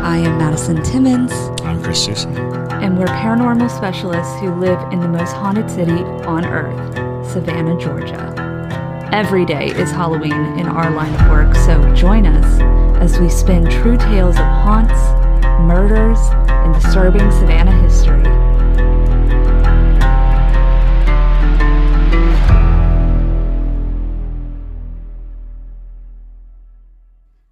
I am Madison Timmons. I'm Chris Soucy. And we're paranormal specialists who live in the most haunted city on earth, Savannah, Georgia. Every day is Halloween in our line of work, so join us as we spin true tales of haunts, murders, and disturbing Savannah history.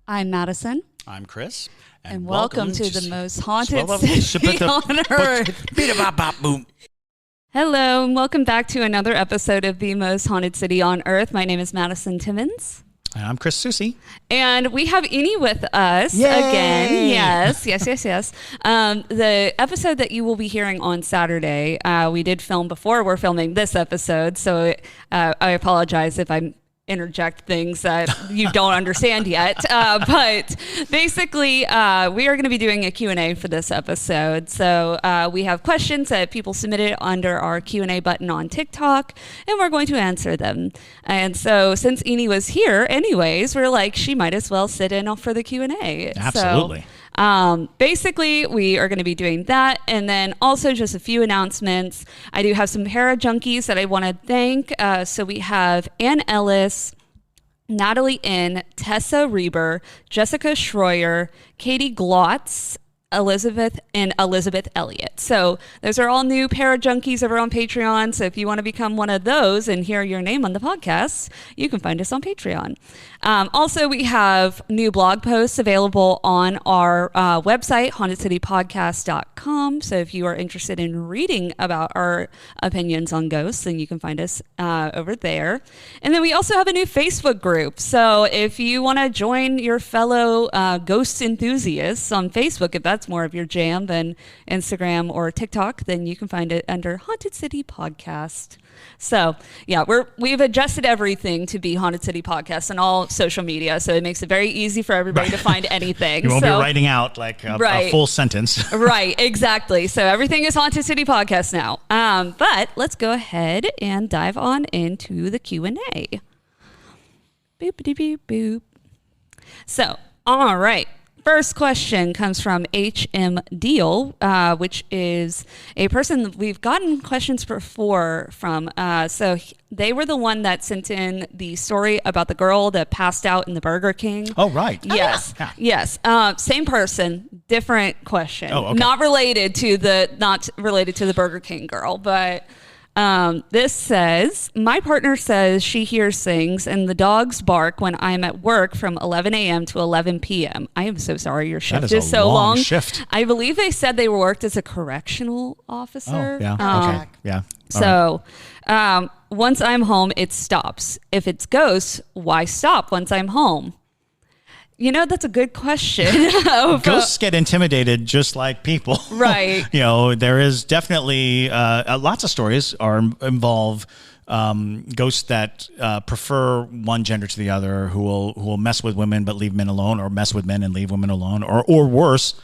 I'm Madison. I'm Chris. And welcome to the most haunted city on earth. Hello, and welcome back to another episode of the most haunted city on earth. My name is Madison Timmons. And I'm Chris Soucy. And we have Eni with us again. Yes. The episode that you will be hearing on Saturday, we did film before we're filming this episode. So I apologize if I'm interject things that you don't understand yet. But basically, we are going to be doing a Q&A for this episode. So we have questions that people submitted under our Q&A button on TikTok, and we're going to answer them. And so since Eni was here anyways, we're like, she might as well sit in for the Q&A. Absolutely. So, basically, we are going to be doing that. And then also just a few announcements. I do have some para junkies that I want to thank. So we have Ann Ellis, Natalie N., Tessa Reber, Jessica Schroyer, Katie Glotz, Elizabeth Elliott. So those are all new para junkies over on Patreon. So if you want to become one of those and hear your name on the podcast, you can find us on Patreon. Also, we have new blog posts available on our website, hauntedcitypodcast.com. So if you are interested in reading about our opinions on ghosts, then you can find us over there. And then we also have a new Facebook group. So if you want to join your fellow ghost enthusiasts on Facebook, if that's more of your jam than Instagram or TikTok, then you can find it under Haunted City Podcast. So yeah, we've adjusted everything to be Haunted City Podcast on all social media, so it makes it very easy for everybody to find anything. You won't be writing out like a full sentence. Right, exactly. So everything is Haunted City Podcast now. But let's go ahead and dive on into the Q&A. Boopity boop boop. So, all right. First question comes from H.M. Deal, which is a person that we've gotten questions before from. So they were the one that sent in the story about the girl that passed out in the Burger King. Oh, right. Yes. Yeah. Yes. Same person, different question. Oh, okay. Not related to the Burger King girl, but this says, my partner says she hears things and the dogs bark when I'm at work from 11 a.m. to 11 p.m. I am so sorry your shift is so long. Shift. I believe they said they worked as a correctional officer. Oh, yeah. Okay. Yeah. So once I'm home, it stops. If it's ghosts, why stop once I'm home? You know, that's a good question. Ghosts get intimidated just like people. Right. There is definitely lots of stories involve ghosts that prefer one gender to the other, who will mess with women but leave men alone, or mess with men and leave women alone, or worse,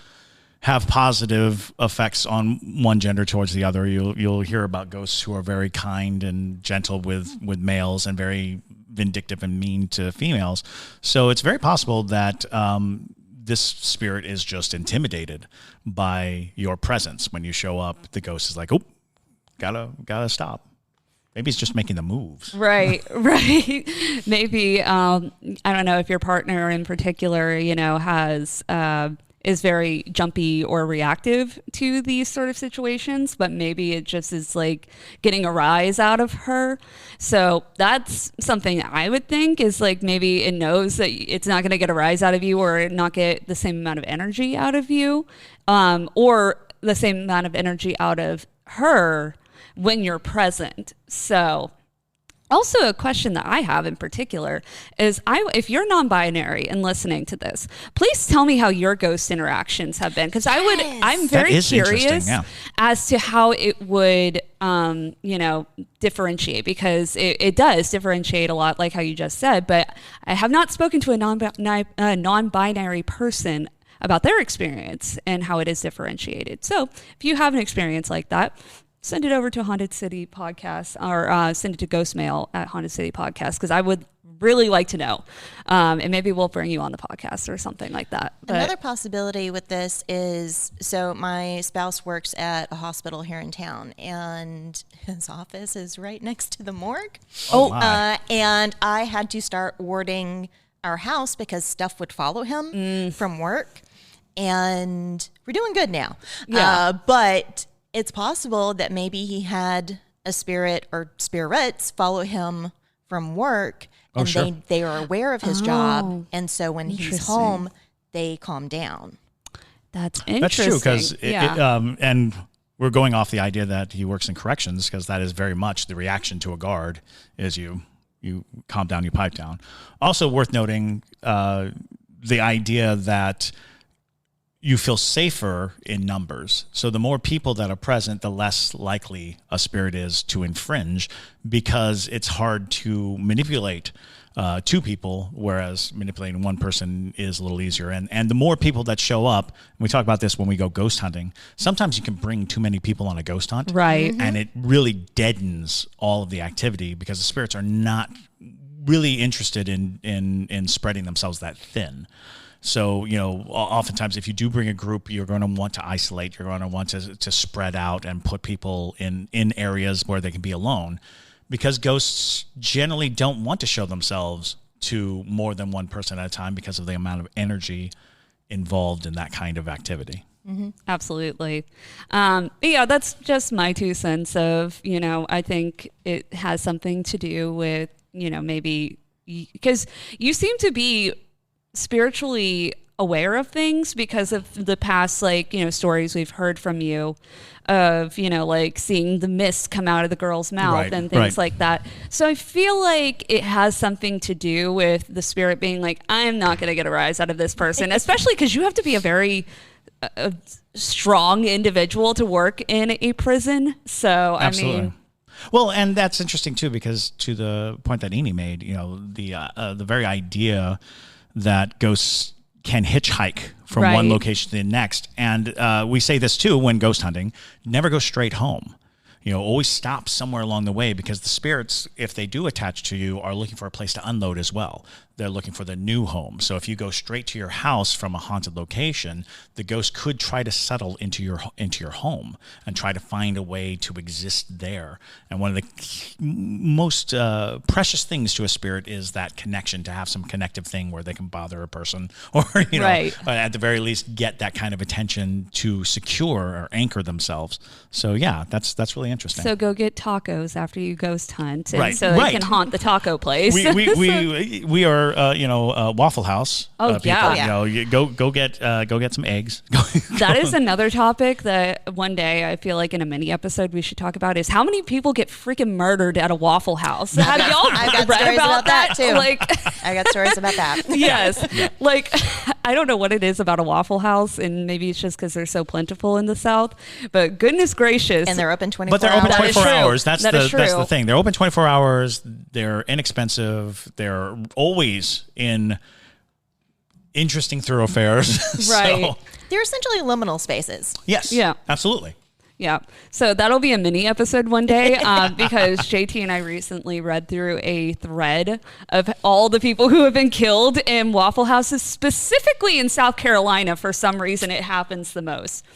have positive effects on one gender towards the other. You'll hear about ghosts who are very kind and gentle with males and very vindictive and mean to females. So it's very possible that this spirit is just intimidated by your presence. When you show up, the ghost is like, oh, gotta stop. Maybe it's just making the moves. Right. Maybe, I don't know if your partner in particular, has is very jumpy or reactive to these sort of situations, but maybe it just is like getting a rise out of her. So that's something that I would think is like, maybe it knows that it's not going to get a rise out of you or not get the same amount of energy out of you, or the same amount of energy out of her when you're present. So also, a question that I have in particular is, if you're non-binary and listening to this, please tell me how your ghost interactions have been, because I'm very curious as to how it would, differentiate, because it does differentiate a lot, like how you just said. But I have not spoken to a non-binary person about their experience and how it is differentiated. So, if you have an experience like that, send it over to Haunted City Podcast, or send it to Ghost Mail at Haunted City Podcast, because I would really like to know. And maybe we'll bring you on the podcast or something like that. But another possibility with this is, so my spouse works at a hospital here in town, and his office is right next to the morgue. And I had to start warding our house because stuff would follow him from work. And we're doing good now. Yeah. But it's possible that maybe he had a spirit or spirits follow him from work, and they are aware of his job. And so when he's home, they calm down. That's interesting. That's true, because and we're going off the idea that he works in corrections, because that is very much the reaction to a guard is you calm down, you pipe down. Also worth noting the idea that you feel safer in numbers. So the more people that are present, the less likely a spirit is to infringe, because it's hard to manipulate two people, whereas manipulating one person is a little easier. And the more people that show up, and we talk about this when we go ghost hunting, sometimes you can bring too many people on a ghost hunt. Right. And it really deadens all of the activity, because the spirits are not really interested in spreading themselves that thin. So, oftentimes if you do bring a group, you're going to want to isolate. You're going to want to spread out and put people in areas where they can be alone, because ghosts generally don't want to show themselves to more than one person at a time because of the amount of energy involved in that kind of activity. Mm-hmm. Absolutely. Yeah, that's just my 2 cents of, I think it has something to do with, maybe because you seem to be spiritually aware of things because of the past, stories we've heard from you of, seeing the mist come out of the girl's mouth and things like that. So I feel like it has something to do with the spirit being like, I'm not going to get a rise out of this person, especially because you have to be a very strong individual to work in a prison. So, Absolutely. I mean... Well, and that's interesting too, because to the point that Eni made, the very idea that ghosts can hitchhike from one location to the next. And we say this too when ghost hunting: never go straight home. Always stop somewhere along the way, because the spirits, if they do attach to you, are looking for a place to unload as well. They're looking for the new home. So if you go straight to your house from a haunted location, the ghost could try to settle into your home and try to find a way to exist there. And one of the most precious things to a spirit is that connection, to have some connective thing where they can bother a person, or at the very least get that kind of attention to secure or anchor themselves. So yeah, that's really interesting. So go get tacos after you ghost hunt, and so they can haunt the taco place. We are Waffle House. Oh people, yeah. You go get some eggs. That is another topic that one day I feel like in a mini episode we should talk about, is how many people get freaking murdered at a Waffle House. Have y'all read about that too? I got stories about that. Yes. I don't know what it is about a Waffle House, and maybe it's just because they're so plentiful in the South, but goodness gracious. And they're open 24 hours. But they're open 24 hours. That's the thing. They're open 24 hours. They're inexpensive. They're always in interesting thoroughfares. Right. So, they're essentially liminal spaces. yes. Yeah. Absolutely. Yeah. So that'll be a mini episode one day, because JT and I recently read through a thread of all the people who have been killed in Waffle Houses, specifically in South Carolina. For some reason, it happens the most.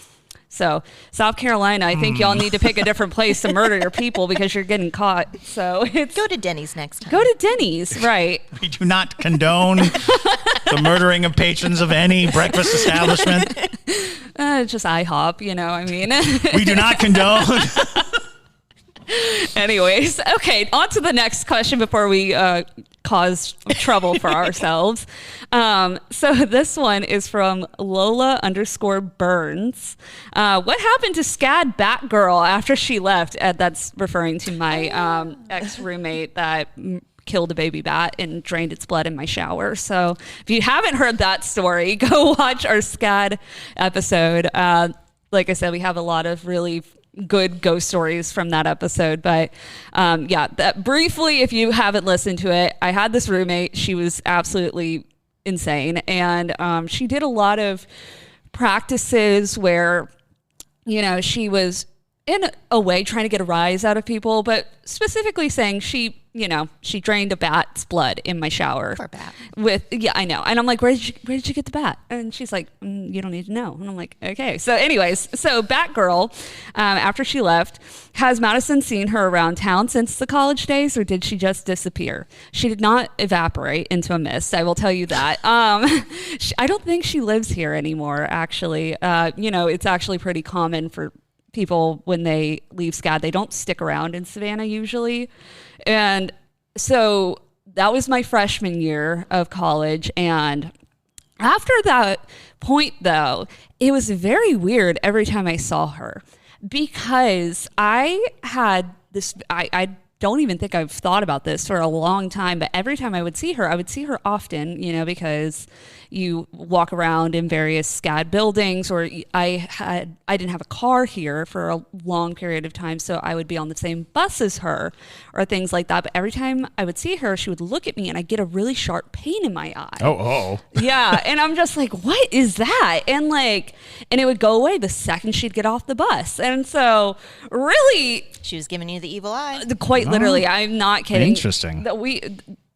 So South Carolina, I think y'all need to pick a different place to murder your people, because you're getting caught. So go to Denny's next time. Go to Denny's, right? We do not condone the murdering of patrons of any breakfast establishment. Just IHOP, We do not condone. Anyways, okay, on to the next question before we cause trouble for ourselves. So this one is from Lola_Burns. What happened to Scad Batgirl after she left? That's referring to my ex-roommate that killed a baby bat and drained its blood in my shower. So if you haven't heard that story, go watch our Scad episode. Like I said, we have a lot of really good ghost stories from that episode. But that briefly, if you haven't listened to it, I had this roommate. She was absolutely insane. And she did a lot of practices where, she was in a way trying to get a rise out of people, but specifically saying she drained a bat's blood in my shower. Poor bat. Yeah, I know. And I'm like, where did you get the bat? And she's like, you don't need to know. And I'm like, okay. So anyways, Batgirl, after she left, has Madison seen her around town since the college days, or did she just disappear? She did not evaporate into a mist, I will tell you that. I don't think she lives here anymore, actually. It's actually pretty common for people when they leave SCAD, they don't stick around in Savannah usually. And so that was my freshman year of college. And after that point, though, it was very weird every time I saw her, because I had this, I don't even think I've thought about this for a long time, but every time I would see her often, because you walk around in various SCAD buildings, or I didn't have a car here for a long period of time, so I would be on the same bus as her or things like that. But every time I would see her, she would look at me and I'd get a really sharp pain in my eye. Oh. Yeah. And I'm just like, what is that? And it would go away the second she'd get off the bus. And so really, she was giving you the evil eye. Quite literally. I'm not kidding. Interesting.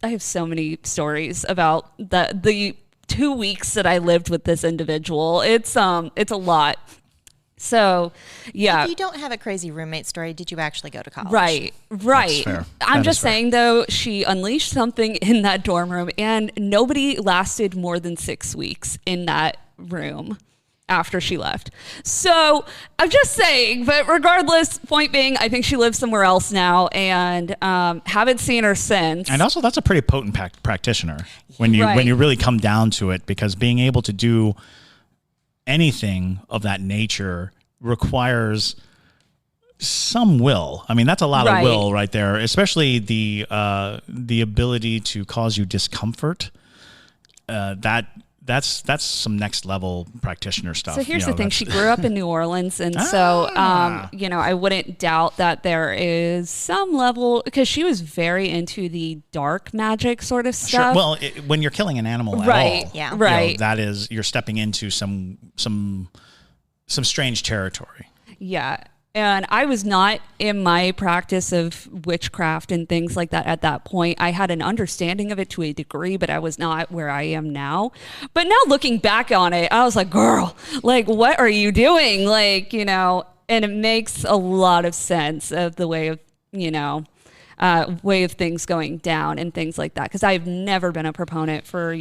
I have so many stories about the 2 weeks that I lived with this individual. It's a lot. So, yeah. If you don't have a crazy roommate story, did you actually go to college? Right. That's fair. I'm just saying, though, she unleashed something in that dorm room, and nobody lasted more than 6 weeks in that room after she left. So I'm just saying, but regardless, point being, I think she lives somewhere else now, and haven't seen her since. And also, that's a pretty potent practitioner when you really come down to it, because being able to do anything of that nature requires some will. I mean, that's a lot of will right there, especially the ability to cause you discomfort. That's some next level practitioner stuff. So here's the thing. She grew up in New Orleans. And so, I wouldn't doubt that there is some level, because she was very into the dark magic sort of stuff. Sure. Well, when you're killing an animal at all, yeah. Right. that is, you're stepping into some strange territory. Yeah. And I was not in my practice of witchcraft and things like that at that point. I had an understanding of it to a degree, but I was not where I am now. But now looking back on it, I was like, girl, what are you doing? And it makes a lot of sense of the way of, way of things going down and things like that. Because I've never been a proponent for,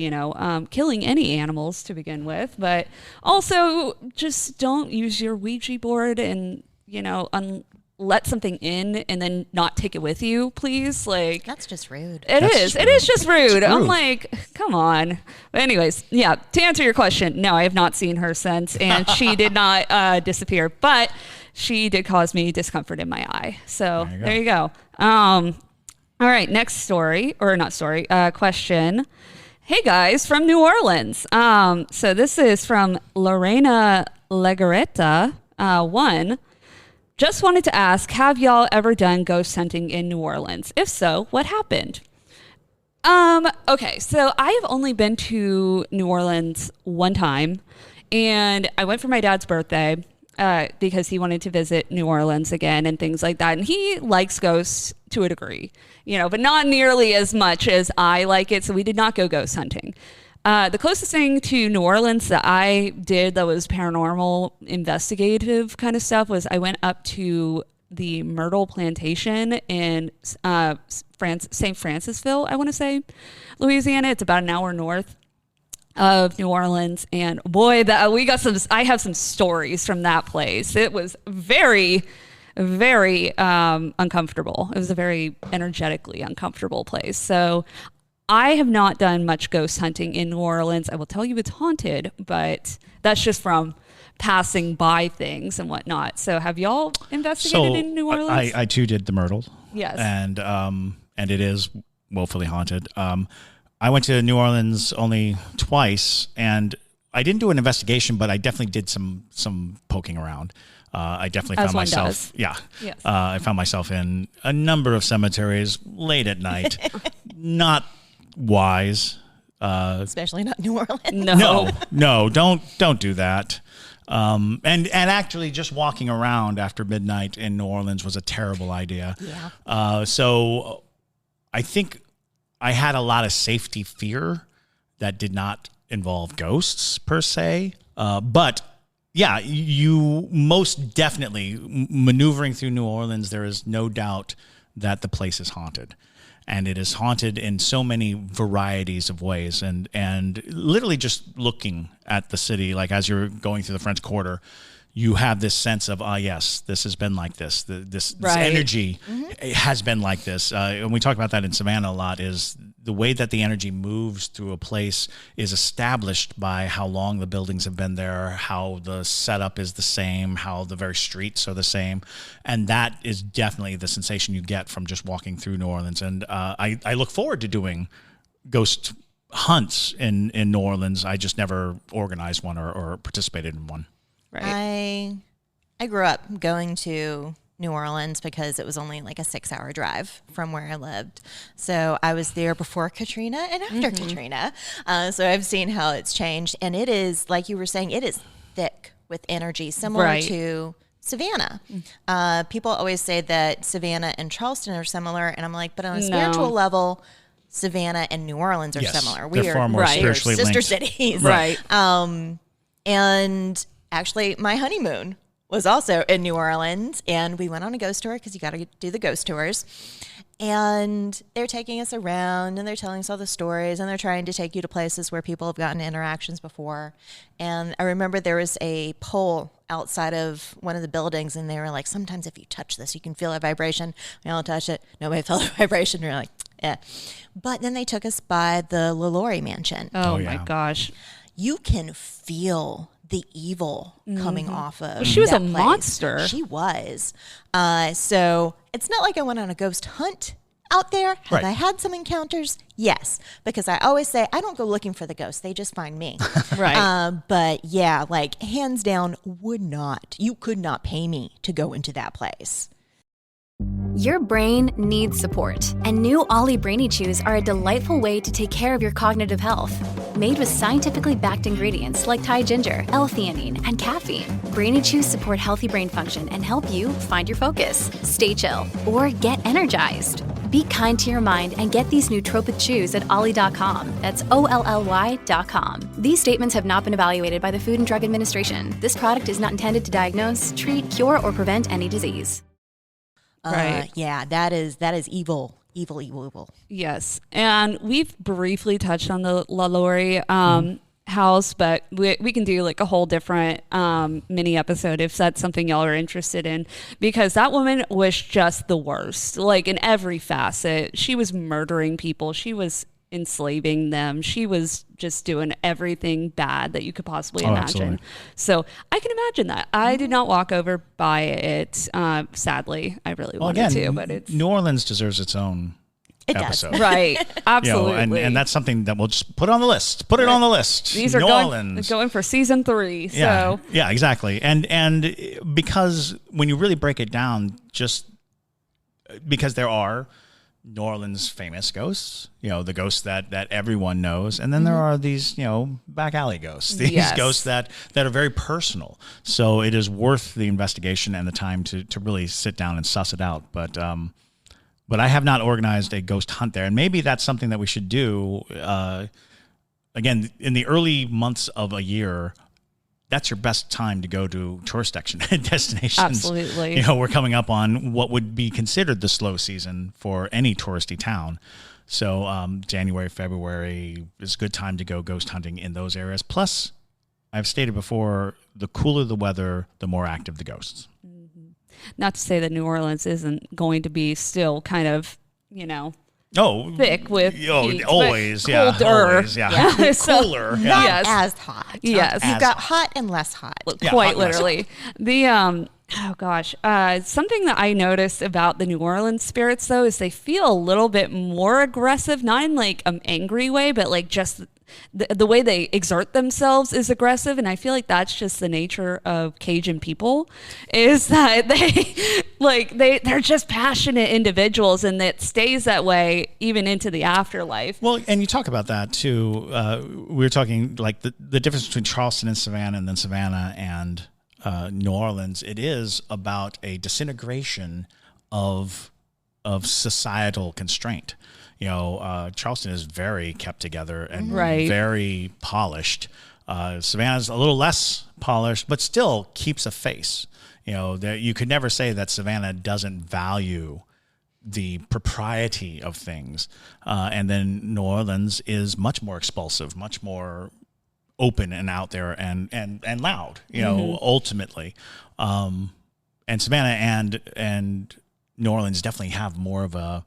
killing any animals to begin with. But also just don't use your Ouija board and let something in and then not take it with you, please. That's just rude. It is just rude. I'm like, come on. But anyways, yeah, to answer your question, no, I have not seen her since, and she did not disappear, but she did cause me discomfort in my eye. So there you go. All right, next story, or not story, question. Hey guys, from New Orleans. So this is from Lorena Legareta, 1. Just wanted to ask, have y'all ever done ghost hunting in New Orleans? If so, what happened? Okay, so I have only been to New Orleans one time, and I went for my dad's birthday because he wanted to visit New Orleans again and things like that. And he likes ghosts to a degree, but not nearly as much as I like it. So we did not go ghost hunting. The closest thing to New Orleans that I did that was paranormal investigative kind of stuff was I went up to the Myrtle Plantation in St. Francisville, I want to say, Louisiana. It's about an hour north of New Orleans. And boy, I have some stories from that place. It was very, very uncomfortable. It was a very energetically uncomfortable place. So I have not done much ghost hunting in New Orleans. I will tell you it's haunted, but that's just from passing by things and whatnot. So have y'all investigated in New Orleans? I too did the Myrtle. Yes. And it is woefully haunted. I went to New Orleans only twice, and I didn't do an investigation, but I definitely did some poking around. I definitely found myself, yes. I found myself in a number of cemeteries late at night. Not wise, especially not New Orleans. No, don't do that. And actually, just walking around after midnight in New Orleans was a terrible idea. Yeah. So I think I had a lot of safety fear that did not involve ghosts per se. But yeah, you most definitely maneuvering through New Orleans, there is no doubt that the place is haunted. And it is haunted in so many varieties of ways. And literally just looking at the city, like as you're going through the French Quarter, you have this sense of, yes, this has been like this. This energy has been like this. And we talk about that in Savannah a lot, is the way that the energy moves through a place is established by how long the buildings have been there, how the setup is the same, how the very streets are the same. And that is definitely the sensation you get from just walking through New Orleans. And I look forward to doing ghost hunts in New Orleans. I just never organized one or participated in one. Right. I grew up going to New Orleans because it was only like a 6-hour drive from where I lived. So I was there before Katrina and after Katrina. So I've seen how it's changed. And it is, like you were saying, it is thick with energy, similar to Savannah. People always say that Savannah and Charleston are similar. And I'm like, but on a spiritual level, Savannah and New Orleans are similar. They're far more spiritually sister linked. cities. Right. And actually, my honeymoon was also in New Orleans, and we went on a ghost tour because you got to do the ghost tours. And they're taking us around, and they're telling us all the stories, and they're trying to take you to places where people have gotten interactions before. And I remember there was a pole outside of one of the buildings, and they were like, sometimes if you touch this, you can feel a vibration. We all touch it. Nobody felt a vibration. We're like, yeah. But then they took us by the LaLaurie mansion. Oh my gosh. You can feel the evil coming off of She was that a place. monster. She was. So it's not like I went on a ghost hunt out there. Have I had some encounters? Yes. Because I always say, I don't go looking for the ghosts. They just find me. But yeah, like hands down, you could not pay me to go into that place. Your brain needs support, and new Ollie Brainy Chews are a delightful way to take care of your cognitive health. Made with scientifically backed ingredients like Thai ginger, L-theanine, and caffeine, Brainy Chews support healthy brain function and help you find your focus, stay chill, or get energized. Be kind to your mind and get these nootropic chews at ollie.com. That's OLLY.com. These statements have not been evaluated by the Food and Drug Administration. This product is not intended to diagnose, treat, cure, or prevent any disease. Yeah, that is evil. Evil. Yes. And we've briefly touched on the LaLaurie house, but we can do like a whole different mini episode if that's something y'all are interested in, because that woman was just the worst, like in every facet. She was murdering people. She was enslaving them. She was just doing everything bad that you could possibly imagine. Absolutely. So I can imagine that. I did not walk over by it. Sadly, I really wanted to, but it's New Orleans deserves its own episode. right. Absolutely. And that's something that we'll just put on the list. Put it on the list. These are going for season 3. So yeah, exactly. And because when you really break it down, just because there are New Orleans famous ghosts, the ghosts that everyone knows. And then there are these, back alley ghosts, these ghosts that are very personal. So it is worth the investigation and the time to really sit down and suss it out. But I have not organized a ghost hunt there. And maybe that's something that we should do. Again, in the early months of a year, that's your best time to go to tourist destinations. Absolutely. We're coming up on what would be considered the slow season for any touristy town. So January, February is a good time to go ghost hunting in those areas. Plus, I've stated before, the cooler the weather, the more active the ghosts. Not to say that New Orleans isn't going to be still kind of, thick with heat, always, colder. Cooler. Not as hot. Yes. You've got hot and less hot. Quite literally. The something that I noticed about the New Orleans spirits, though, is they feel a little bit more aggressive, not in like an angry way, but like just the way they exert themselves is aggressive, and I feel like that's just the nature of Cajun people, is that they're just passionate individuals, and it stays that way even into the afterlife. Well, and you talk about that too. We were talking like the difference between Charleston and Savannah, and then Savannah and New Orleans. It is about a disintegration of societal constraint. Charleston is very kept together and very polished. Savannah's a little less polished, but still keeps a face. You could never say that Savannah doesn't value the propriety of things. And then New Orleans is much more expulsive, much more open and out there and loud, ultimately. And Savannah and New Orleans definitely have more of a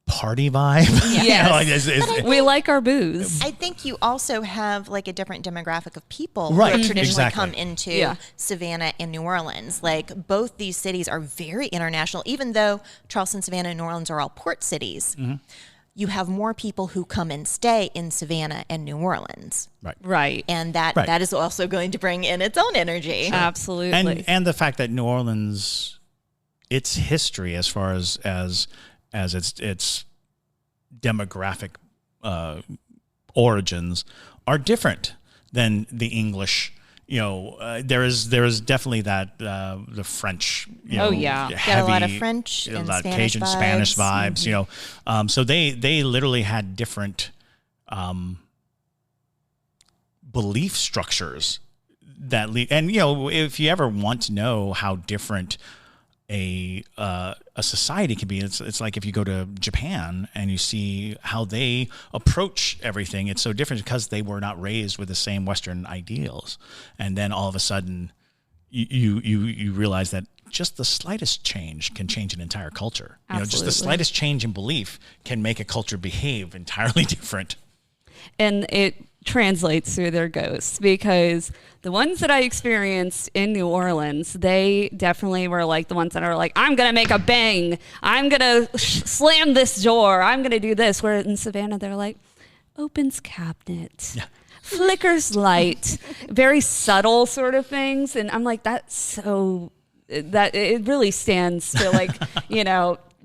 party vibe. Yes. We like our booze. I think you also have like a different demographic of people right. who have traditionally Exactly. come into Savannah and New Orleans. Like both these cities are very international, even though Charleston, Savannah, and New Orleans are all port cities. Mm-hmm. You have more people who come and stay in Savannah and New Orleans. Right. And that is also going to bring in its own energy. Sure. Absolutely. And the fact that New Orleans, its history as far as its demographic origins are different than the English. There is definitely that the French. Heavy, got a lot of French and Spanish Cajun vibes. Spanish vibes. Mm-hmm. So they literally had different belief structures that and if you ever want to know how different a society can be, it's like if you go to Japan and you see how they approach everything, it's so different because they were not raised with the same Western ideals, and then all of a sudden you realize that just the slightest change can change an entire culture. Absolutely. Just the slightest change in belief can make a culture behave entirely different. And it translates through their ghosts, because the ones that I experienced in New Orleans, they definitely were like the ones that are like, I'm going to make a bang. I'm going to slam this door. I'm going to do this. Where in Savannah, they're like, opens cabinet. Yeah. Flickers light, very subtle sort of things. And I'm like, that it really stands to like,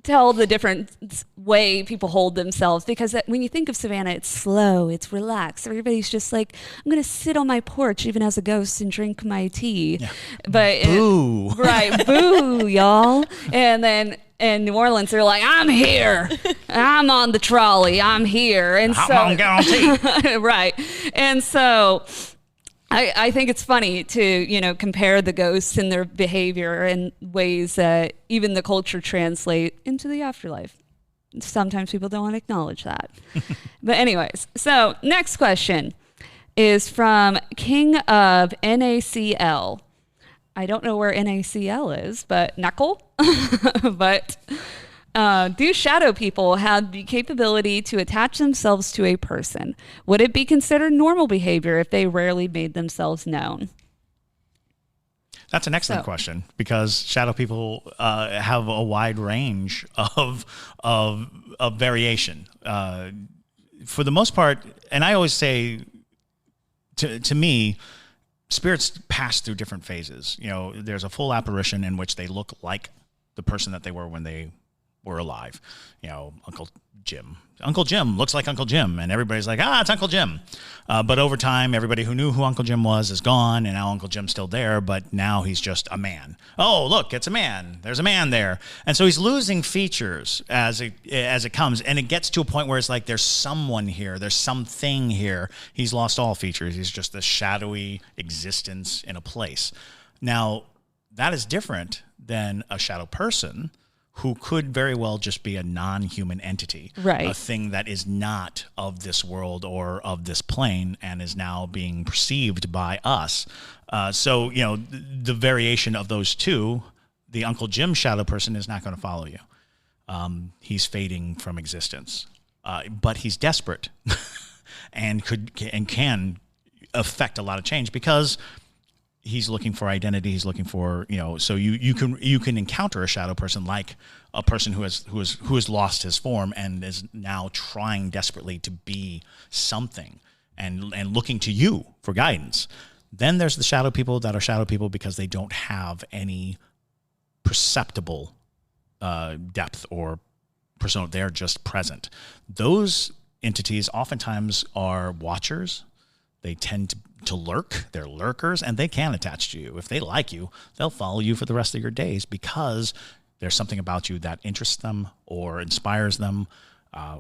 tell the different way people hold themselves, because when you think of Savannah, it's slow, it's relaxed. Everybody's just like, I'm going to sit on my porch even as a ghost and drink my tea. Yeah. But boo. Right, boo, y'all. And then in New Orleans, they're like, I'm here. I'm on the trolley. I'm here. And I'm guaranteed. Right. And so I think it's funny to, compare the ghosts and their behavior in ways that even the culture translate into the afterlife. Sometimes people don't want to acknowledge that. But anyways, so next question is from King of NACL. I don't know where NACL is, but Knuckle. But do shadow people have the capability to attach themselves to a person? Would it be considered normal behavior if they rarely made themselves known? That's an excellent question, because shadow people have a wide range of variation. For the most part, and I always say, to me, spirits pass through different phases. There's a full apparition in which they look like the person that they were when they were alive. Uncle Jim looks like Uncle Jim, and everybody's like, it's Uncle Jim. But over time, everybody who knew who Uncle Jim was is gone, and now Uncle Jim's still there, but now he's just a man. Oh, look, it's a man. There's a man there. And so he's losing features as it comes, and it gets to a point where it's like, there's someone here, there's something here. He's lost all features. He's just this shadowy existence in a place. Now, that is different than a shadow person, who could very well just be a non-human entity, right? A thing that is not of this world or of this plane and is now being perceived by us. So, the variation of those two, the Uncle Jim shadow person is not going to follow you. He's fading from existence, but he's desperate and can affect a lot of change, because he's looking for identity. He's looking for, so you can encounter a shadow person, like a person who has lost his form and is now trying desperately to be something and looking to you for guidance. Then there's the shadow people that are shadow people because they don't have any perceptible depth or persona. They're just present. Those entities oftentimes are watchers. They tend to lurk. They're lurkers, and they can attach to you. If they like you, they'll follow you for the rest of your days because there's something about you that interests them or inspires them.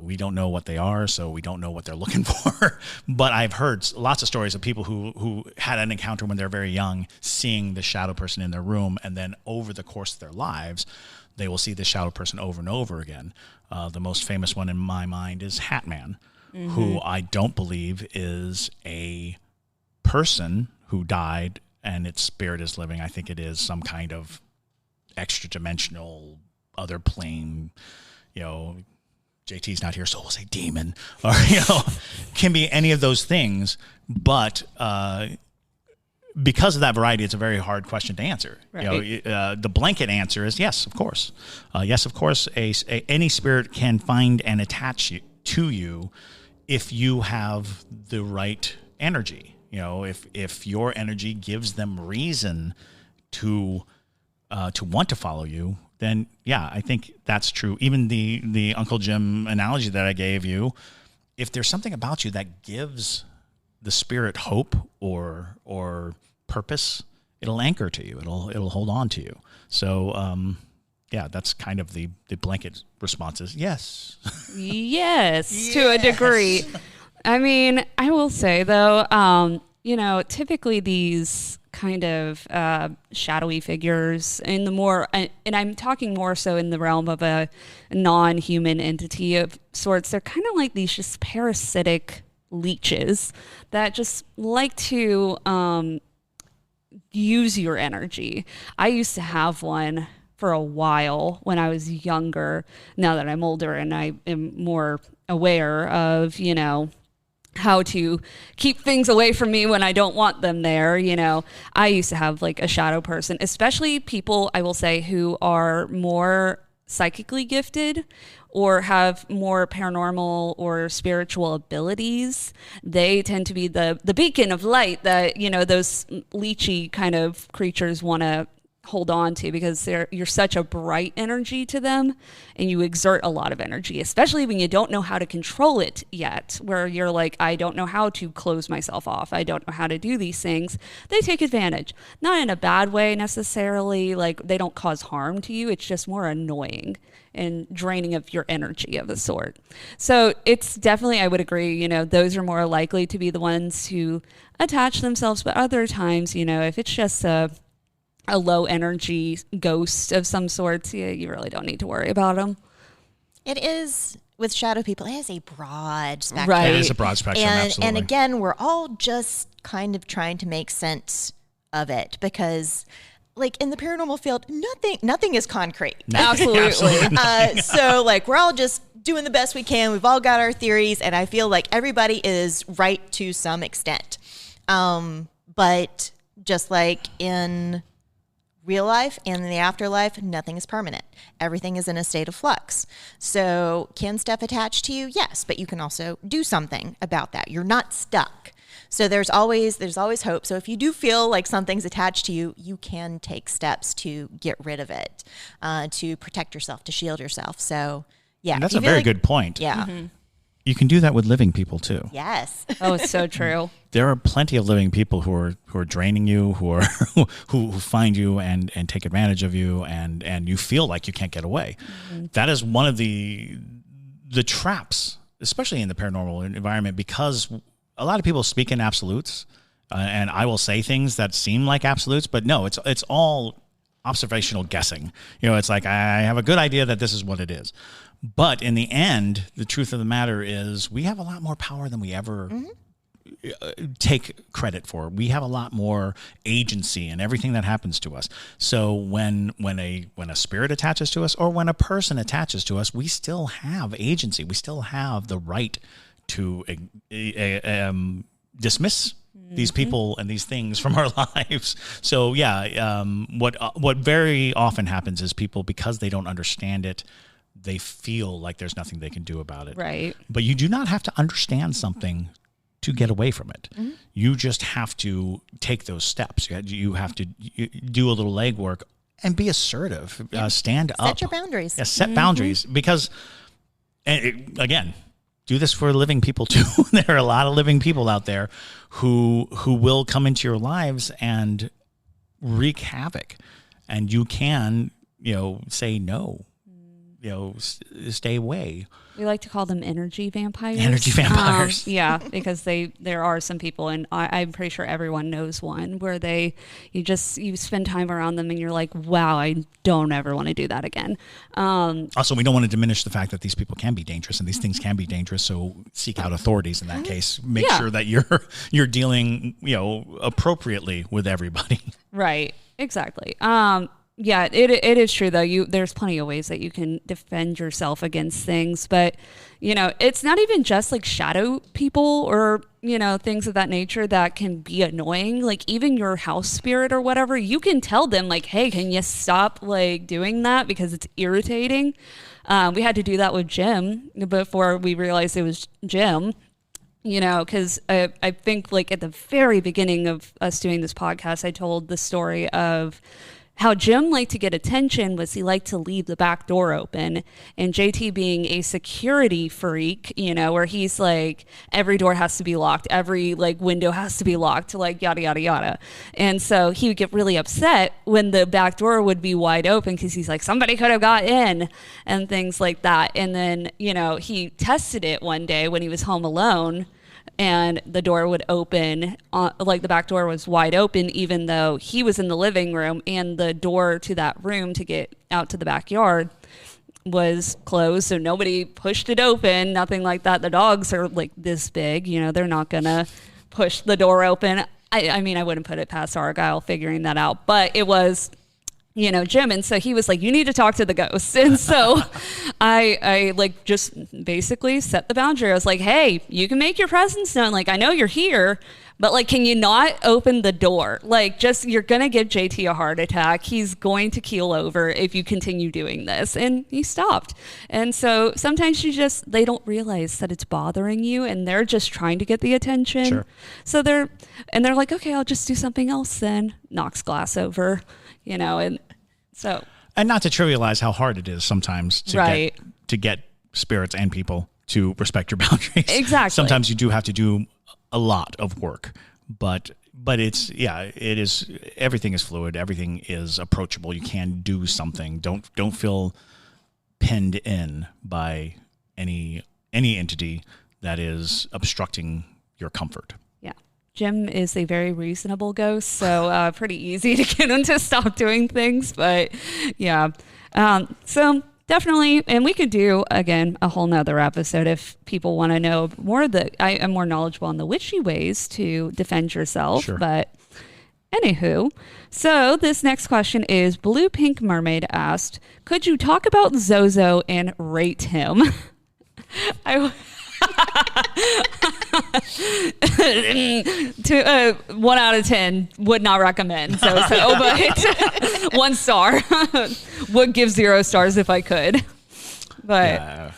We don't know what they are, so we don't know what they're looking for. But I've heard lots of stories of people who had an encounter when they're very young, seeing the shadow person in their room, and then over the course of their lives, they will see the shadow person over and over again. The most famous one in my mind is Hat Man, who I don't believe is a person who died and its spirit is living. I think it is some kind of extra dimensional other plane, JT's not here, so we'll say demon, or can be any of those things. But because of that variety, it's a very hard question to answer. Right. The blanket answer is yes, of course. Yes, of course. Any spirit can find and attach to you if you have the right energy. If your energy gives them reason to want to follow you, then yeah, I think that's true. Even the Uncle Jim analogy that I gave you, if there's something about you that gives the spirit hope or purpose, it'll anchor to you. It'll hold on to you. So yeah, that's kind of the blanket response is yes. Yes, to a degree. I mean, I will say though, typically these kind of shadowy figures in the more, and I'm talking more so in the realm of a non-human entity of sorts, they're kind of like these just parasitic leeches that just like to use your energy. I used to have one for a while when I was younger. Now that I'm older and I am more aware of, how to keep things away from me when I don't want them there. I used to have like a shadow person, especially people, I will say, who are more psychically gifted or have more paranormal or spiritual abilities. They tend to be the beacon of light that, those leechy kind of creatures want to hold on to because you're such a bright energy to them and you exert a lot of energy, especially when you don't know how to control it yet, where you're like, I don't know how to close myself off. I don't know how to do these things. They take advantage, not in a bad way necessarily, like they don't cause harm to you. It's just more annoying and draining of your energy of a sort. So it's definitely, I would agree, those are more likely to be the ones who attach themselves. But other times, if it's just a low energy ghost of some sort, you really don't need to worry about them. It is, with shadow people, it is a broad spectrum. Right. It is a broad spectrum, absolutely. And again, we're all just kind of trying to make sense of it because, like, in the paranormal field, nothing is concrete. Absolutely. So, like, we're all just doing the best we can. We've all got our theories, and I feel like everybody is right to some extent. But just like in real life and in the afterlife, nothing is permanent. Everything is in a state of flux. So can stuff attach to you? Yes, but you can also do something about that. You're not stuck. So there's always hope. So if you do feel like something's attached to you, you can take steps to get rid of it, to protect yourself, to shield yourself. So yeah. And that's a very good point. Yeah. Mm-hmm. You can do that with living people too. Yes. Oh, it's so true. There are plenty of living people who are draining you, who find you and take advantage of you, and you feel like you can't get away. Mm-hmm. That is one of the traps, especially in the paranormal environment, because a lot of people speak in absolutes, and I will say things that seem like absolutes, but no, it's all observational guessing. It's like I have a good idea that this is what it is. But in the end, the truth of the matter is we have a lot more power than we ever take credit for. We have a lot more agency in everything that happens to us. So when a spirit attaches to us or when a person attaches to us, we still have agency. We still have the right to dismiss these people and these things from our lives. So what very often happens is people, because they don't understand it, they feel like there's nothing they can do about it. Right. But you do not have to understand something to get away from it. You just have to take those steps. You have to do a little legwork and be assertive. Stand up. Set your boundaries. Yeah, set boundaries, because, again, do this for living people too. There are a lot of living people out there who will come into your lives and wreak havoc, and you can, say no, stay away. We like to call them energy vampires. Energy vampires. Yeah, because there are some people, and I'm pretty sure everyone knows one, where you spend time around them and you're like, wow, I don't ever want to do that again. Also, we don't want to diminish the fact that these people can be dangerous and these things can be dangerous. So seek out authorities in that case. Make sure that you're dealing, appropriately with everybody. Right. Exactly. Yeah, it is true though. There's plenty of ways that you can defend yourself against things, but it's not even just like shadow people or things of that nature that can be annoying. Like even your house spirit or whatever, you can tell them like, hey, can you stop like doing that because it's irritating. We had to do that with Jim before we realized it was Jim. Because I think like at the very beginning of us doing this podcast, I told the story of how Jim liked to get attention was he liked to leave the back door open, and JT being a security freak, where he's like, every door has to be locked, every like window has to be locked, like yada, yada, yada. And so he would get really upset when the back door would be wide open because he's like, somebody could have got in and things like that. And then, he tested it one day when he was home alone, and the door would open, like the back door was wide open, even though he was in the living room, and the door to that room to get out to the backyard was closed. So nobody pushed it open, nothing like that. The dogs are like this big, they're not going to push the door open. I mean, I wouldn't put it past Argyle figuring that out, but it was Jim. And so he was like, you need to talk to the ghosts. And so I like just basically set the boundary. I was like, hey, you can make your presence known. Like, I know you're here, but like, can you not open the door? Like, you're going to give JT a heart attack. He's going to keel over if you continue doing this. And he stopped. And so sometimes they don't realize that it's bothering you and they're just trying to get the attention. Sure. So they're like, okay, I'll just do something else then. Knocks glass over. And so. And not to trivialize how hard it is sometimes to get spirits and people to respect your boundaries. Exactly. Sometimes you do have to do a lot of work, but it is, everything is fluid. Everything is approachable. You can do something. Don't feel pinned in by any entity that is obstructing your comfort. Jim is a very reasonable ghost, so pretty easy to get him to stop doing things. But yeah, so definitely, and we could do again a whole nother episode if people want to know more. I am more knowledgeable on the witchy ways to defend yourself. Sure. But anywho, so this next question is Blue Pink Mermaid asked, "Could you talk about Zozo and rate him?" 1 out of 10 would not recommend Zozo, but 1 star. Would give 0 stars if I could. But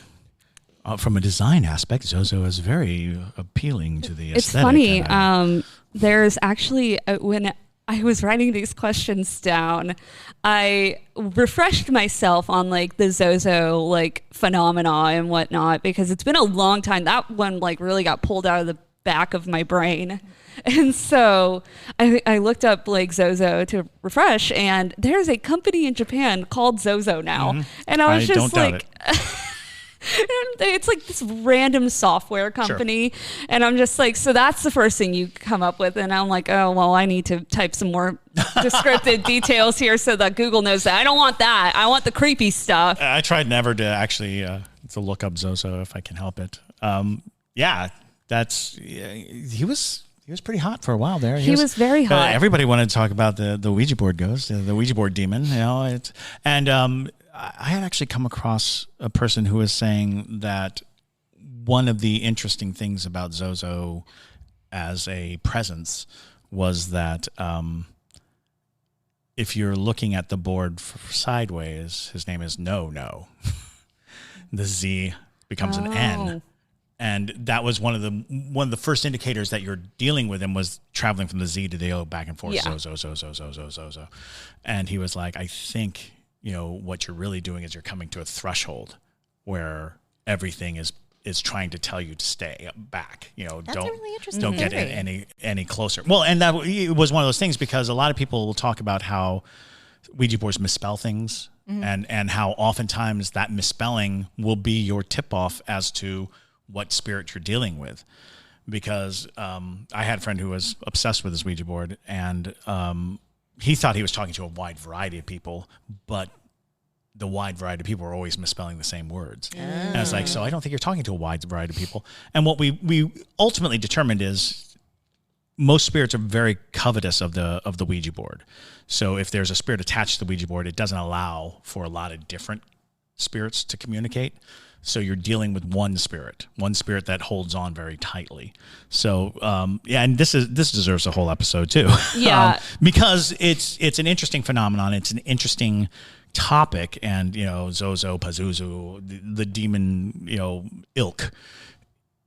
from a design aspect, Zozo is very appealing to the aesthetic. It's funny. There's actually when I was writing these questions down, I refreshed myself on like the Zozo like phenomena and whatnot, because it's been a long time. That one like really got pulled out of the back of my brain. And so I looked up like Zozo to refresh, and there's a company in Japan called Zozo now. Mm-hmm. And I was just like, it's like this random software company. Sure. And I'm just like, so that's the first thing you come up with. And I'm like, oh, well, I need to type some more descriptive details here so that Google knows that. I don't want that. I want the creepy stuff. I tried never to actually to look up Zozo if I can help it. He was pretty hot for a while there. He was very hot. Everybody wanted to talk about the Ouija board ghost, the Ouija board demon, I had actually come across a person who was saying that one of the interesting things about Zozo as a presence was that if you're looking at the board sideways, his name is No. The Z becomes an N. And that was one of the first indicators that you're dealing with him was traveling from the Z to the O, back and forth. Yeah. Zozo. And he was like, I think, what you're really doing is you're coming to a threshold where everything is trying to tell you to stay back. That's a really interesting don't get theory. any closer. Well, and that it was one of those things because a lot of people will talk about how Ouija boards misspell things, and how oftentimes that misspelling will be your tip off as to what spirit you're dealing with. Because I had a friend who was obsessed with this Ouija board, and he thought he was talking to a wide variety of people, but the wide variety of people are always misspelling the same words. And it's like, so I don't think you're talking to a wide variety of people. And what we ultimately determined is most spirits are very covetous of the Ouija board. So if there's a spirit attached to the Ouija board, it doesn't allow for a lot of different spirits to communicate. So you're dealing with one spirit that holds on very tightly. So and this deserves a whole episode too. Yeah, because it's an interesting phenomenon. It's an interesting topic, and Zozo, Pazuzu, the demon ilk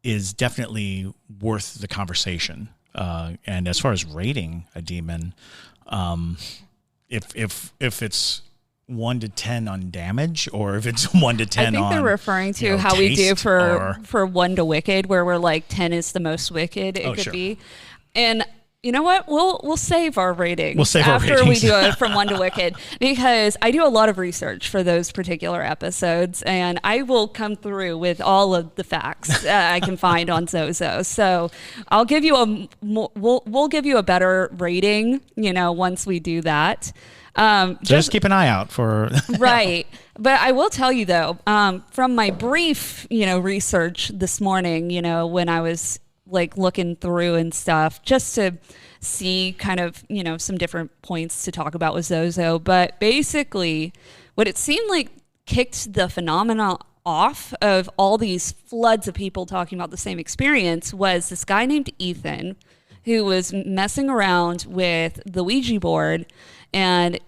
is definitely worth the conversation. And as far as rating a demon, if it's 1 to 10 on damage, or if it's 1 to 10 on, I think they're referring to how we do for 1 to wicked, where we're like 10 is the most wicked it could be. And you know what? We'll save our ratings after we do it from 1 to wicked, because I do a lot of research for those particular episodes, and I will come through with all of the facts I can find on Zozo. So I'll give you we'll give you a better rating, once we do that. Just keep an eye out for right. But I will tell you though, from my brief, research this morning, when I was like looking through and stuff, just to see kind of, some different points to talk about with Zozo. But basically what it seemed like kicked the phenomena off of all these floods of people talking about the same experience was this guy named Ethan, who was messing around with the Ouija board. And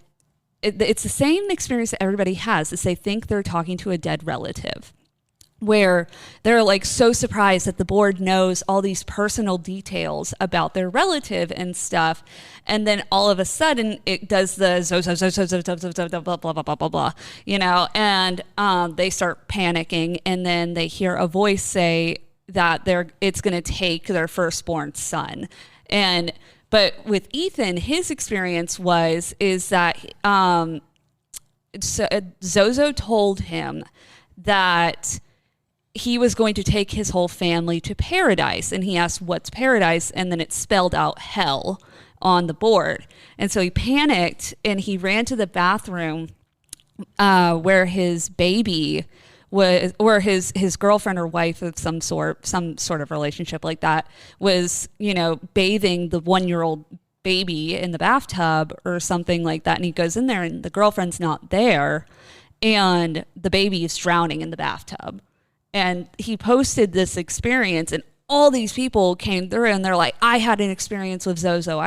it's the same experience that everybody has, is they think they're talking to a dead relative, where they're like so surprised that the board knows all these personal details about their relative and stuff. And then all of a sudden it does the blah, blah, blah, blah, blah, and they start panicking. And then they hear a voice say that it's going to take their firstborn son. But with Ethan, his experience is that Zozo told him that he was going to take his whole family to paradise. And he asked, what's paradise? And then it spelled out hell on the board. And so he panicked and he ran to the bathroom where his baby was, or his girlfriend or wife of some sort of relationship like that was, bathing the 1-year-old baby in the bathtub or something like that. And he goes in there and the girlfriend's not there and the baby is drowning in the bathtub. And he posted this experience, and all these people came through and they're like, I had an experience with Zozo.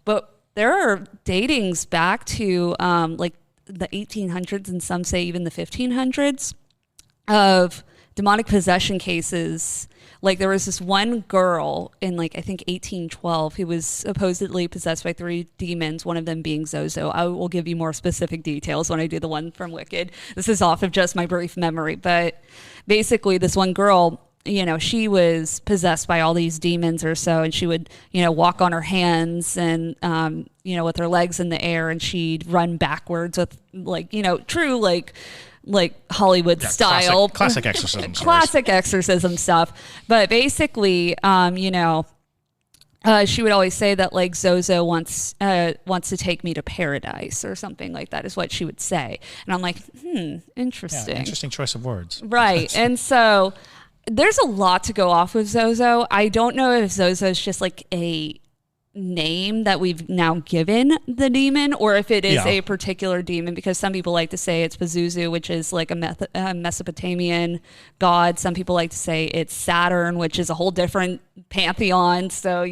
But there are datings back to like the 1800s, and some say even the 1500s, of demonic possession cases. Like there was this one girl in like, I think 1812, who was supposedly possessed by 3 demons, one of them being Zozo. I will give you more specific details when I do the one from Wicked. This is off of just my brief memory, but basically this one girl, she was possessed by all these demons or so, and she would, walk on her hands and, with her legs in the air, and she'd run backwards with true Hollywood style. Classic exorcism. Classic exorcism stuff. But basically, she would always say that like Zozo wants to take me to paradise or something like that is what she would say. And I'm like, interesting. Yeah, interesting choice of words. Right. And so there's a lot to go off with Zozo. I don't know if Zozo is just like a name that we've now given the demon, or if it is a particular demon, because some people like to say it's Zozo, which is like a Mesopotamian god. Some people like to say it's Saturn, which is a whole different pantheon. So,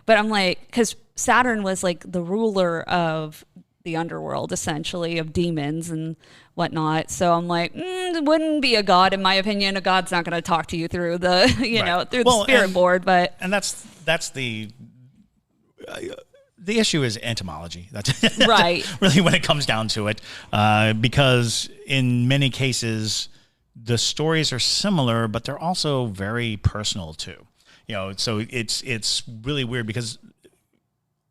but I'm like, because Saturn was like the ruler of the underworld, essentially, of demons and whatnot. So I'm like, it wouldn't be a god, in my opinion. A god's not going to talk to you through the, through the spirit board. But that's the issue is entomology. That's right. Really, when it comes down to it, because in many cases the stories are similar, but they're also very personal too. So it's really weird because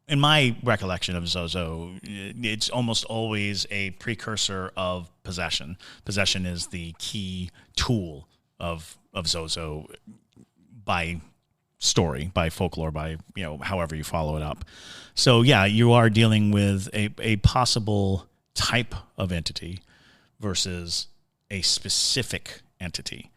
in my recollection of Zozo, it's almost always a precursor of possession. Possession is the key tool of Zozo by story, by folklore, by however you follow it up. So yeah, you are dealing with a possible type of entity versus a specific entity.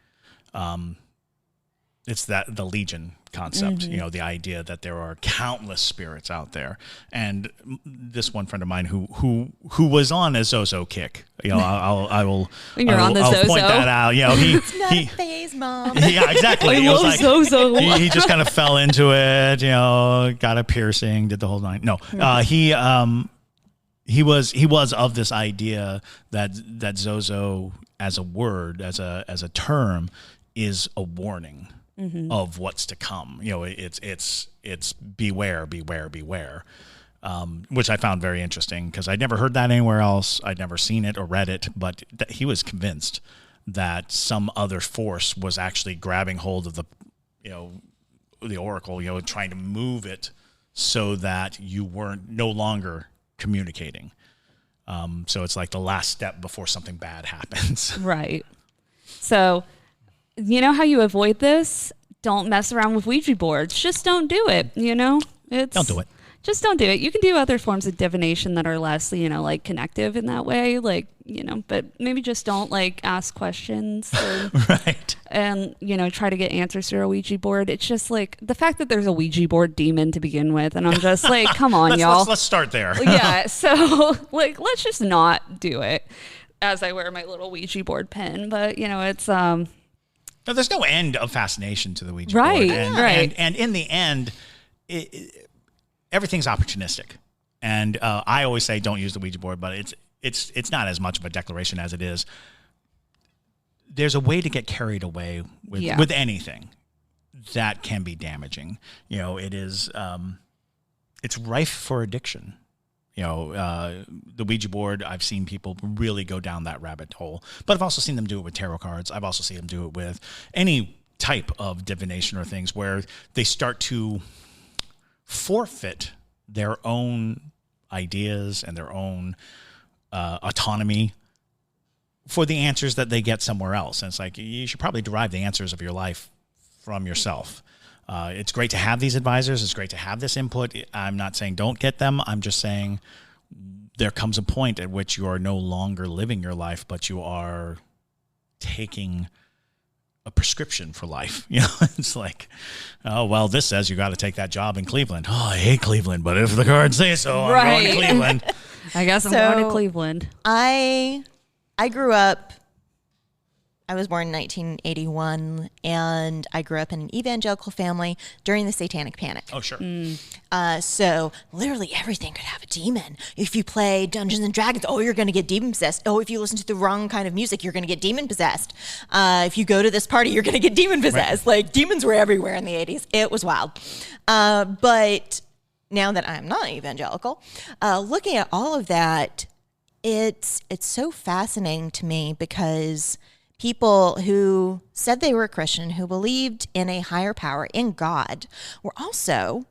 It's the Legion concept, the idea that there are countless spirits out there. And this one friend of mine who was on a Zozo kick, I will when you're on the Zozo, point that out. It's not a phase, Mom. Yeah, exactly. I love Zozo. He just kind of fell into it, got a piercing, did the whole nine. No, he was of this idea that Zozo as a word, as a term, is a warning of what's to come. It's beware, beware, beware, which I found very interesting because I'd never heard that anywhere else. I'd never seen it or read it, but he was convinced that some other force was actually grabbing hold of the oracle, trying to move it so that you weren't no longer communicating. So it's like the last step before something bad happens. Right. So, you know how you avoid this? Don't mess around with Ouija boards. Just don't do it. Don't do it. Just don't do it. You can do other forms of divination that are less, like connective in that way. Like, but maybe just don't ask questions. Right. And, try to get answers through a Ouija board. It's just like the fact that there's a Ouija board demon to begin with. And I'm just like, come on, y'all. Let's start there. Yeah. So let's just not do it as I wear my little Ouija board pin. But, it's, No, there's no end of fascination to the Ouija board. Right. And in the end, everything's opportunistic. And I always say don't use the Ouija board, but it's not as much of a declaration as it is. There's a way to get carried away with anything that can be damaging. It is it's rife for addiction. The Ouija board, I've seen people really go down that rabbit hole, but I've also seen them do it with tarot cards. I've also seen them do it with any type of divination or things where they start to forfeit their own ideas and their own autonomy for the answers that they get somewhere else. And it's like, you should probably derive the answers of your life from yourself. It's great to have these advisors. It's great to have this input. I'm not saying don't get them. I'm just saying there comes a point at which you are no longer living your life, but you are taking a prescription for life. It's like, oh, well, this says you got to take that job in Cleveland. Oh, I hate Cleveland, but if the cards say so, I'm going to Cleveland. I guess I'm going to Cleveland. I grew up, I was born in 1981, and I grew up in an evangelical family during the Satanic Panic. Oh, sure. So literally everything could have a demon. If you play Dungeons and Dragons, you're going to get demon possessed. Oh, if you listen to the wrong kind of music, you're going to get demon possessed. If you go to this party, you're going to get demon possessed. Right. Like, demons were everywhere in the 80s. It was wild. But now that I'm not evangelical, looking at all of that, it's so fascinating to me because people who said they were a Christian, who believed in a higher power, in God, were also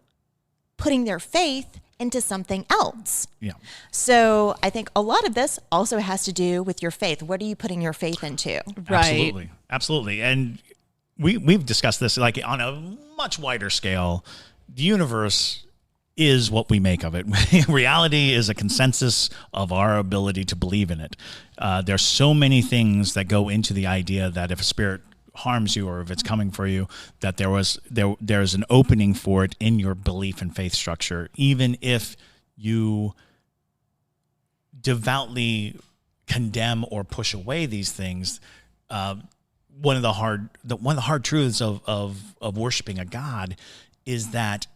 putting their faith into something else. Yeah. So I think a lot of this also has to do with your faith. What are you putting your faith into? Right. Absolutely. And we've discussed this on a much wider scale. The universe is what we make of it. Reality is a consensus of our ability to believe in it. There's so many things that go into the idea that if a spirit harms you or if it's coming for you, that there's an opening for it in your belief and faith structure, even if you devoutly condemn or push away these things. One of the hard truths of worshiping a God is that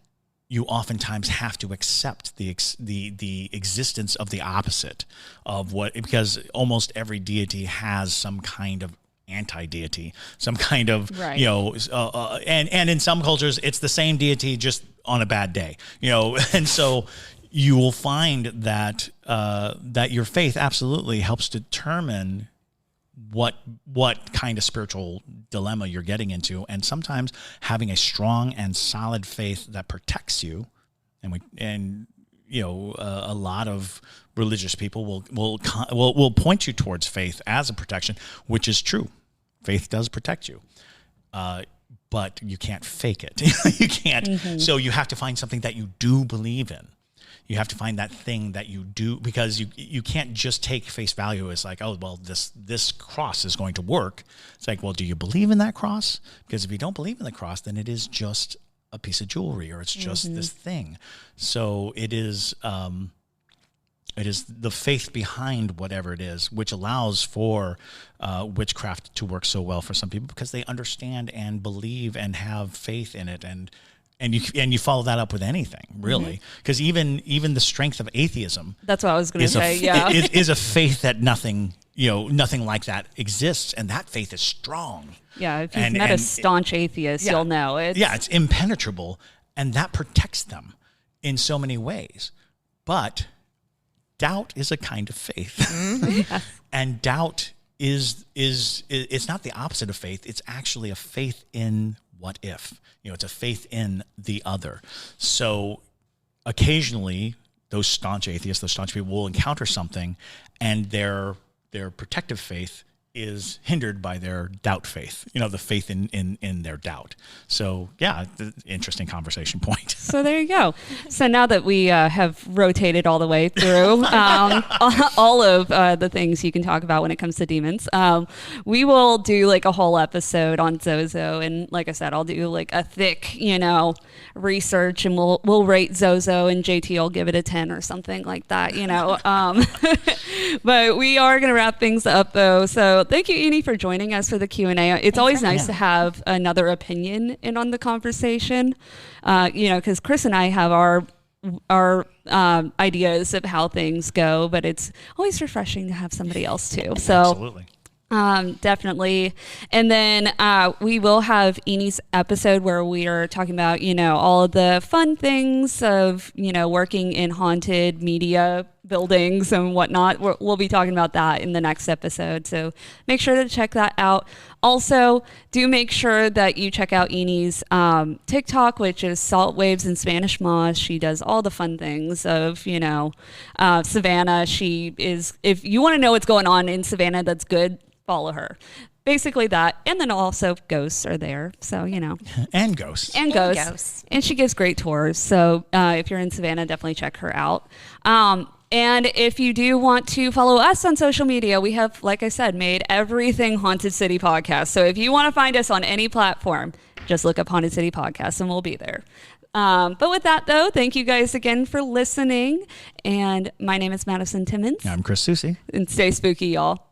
you oftentimes have to accept the existence of the opposite of because almost every deity has some kind of anti-deity, some kind of, right. And in some cultures it's the same deity just on a bad day, and so you will find that that your faith absolutely helps determine what kind of spiritual dilemma you're getting into. And sometimes having a strong and solid faith that protects you, and a lot of religious people will point you towards faith as a protection, which is true. Faith does protect you, but you can't fake it. You can't. Mm-hmm. So you have to find something that you do believe in. You have to find that thing that you do, because you can't just take face value as like, oh, well, this cross is going to work. It's like, well, do you believe in that cross? Because if you don't believe in the cross, then it is just a piece of jewelry, or it's just this thing. So it is the faith behind whatever it is, which allows for witchcraft to work so well for some people, because they understand and believe and have faith in it, and you follow that up with anything, really, because even the strength of atheism. That's what I was going to say. Is a faith that nothing like that exists, and that faith is strong. Yeah, if you've met a staunch atheist, you'll know it. Yeah, it's impenetrable, and that protects them in so many ways. But doubt is a kind of faith, Yes. And doubt is it's not the opposite of faith. It's actually a faith in what if. It's a faith in the other. So occasionally those staunch atheists, those staunch people will encounter something, and their protective faith is hindered by their doubt faith, the faith in their doubt. So yeah, interesting conversation point. So there you go. So now that we have rotated all the way through all of the things you can talk about when it comes to demons, we will do like a whole episode on Zozo. And like I said, I'll do like a thick, research, and we'll rate Zozo, and JT will give it a 10 or something like that, But we are going to wrap things up though. So thank you, Eni, for joining us for the Q&A. It's always nice to have another opinion in on the conversation, because Chris and I have our ideas of how things go, but it's always refreshing to have somebody else too. So absolutely. Definitely. And then we will have Eni's episode where we are talking about, all of the fun things of, working in haunted media buildings and whatnot. We'll be talking about that in the next episode. So make sure to check that out. Also, do make sure that you check out Eni's TikTok, which is Salt Waves and Spanish Moss. She does all the fun things of, Savannah. She is, if you want to know what's going on in Savannah that's good, follow her. Basically that. And then also ghosts are there. So, And ghosts. And ghosts. And she gives great tours. So if you're in Savannah, definitely check her out. And if you do want to follow us on social media, we have, like I said, made everything Haunted City Podcast. So if you want to find us on any platform, just look up Haunted City Podcast and we'll be there. But with that, though, thank you guys again for listening. And my name is Madison Timmons. I'm Chris Susi. And stay spooky, y'all.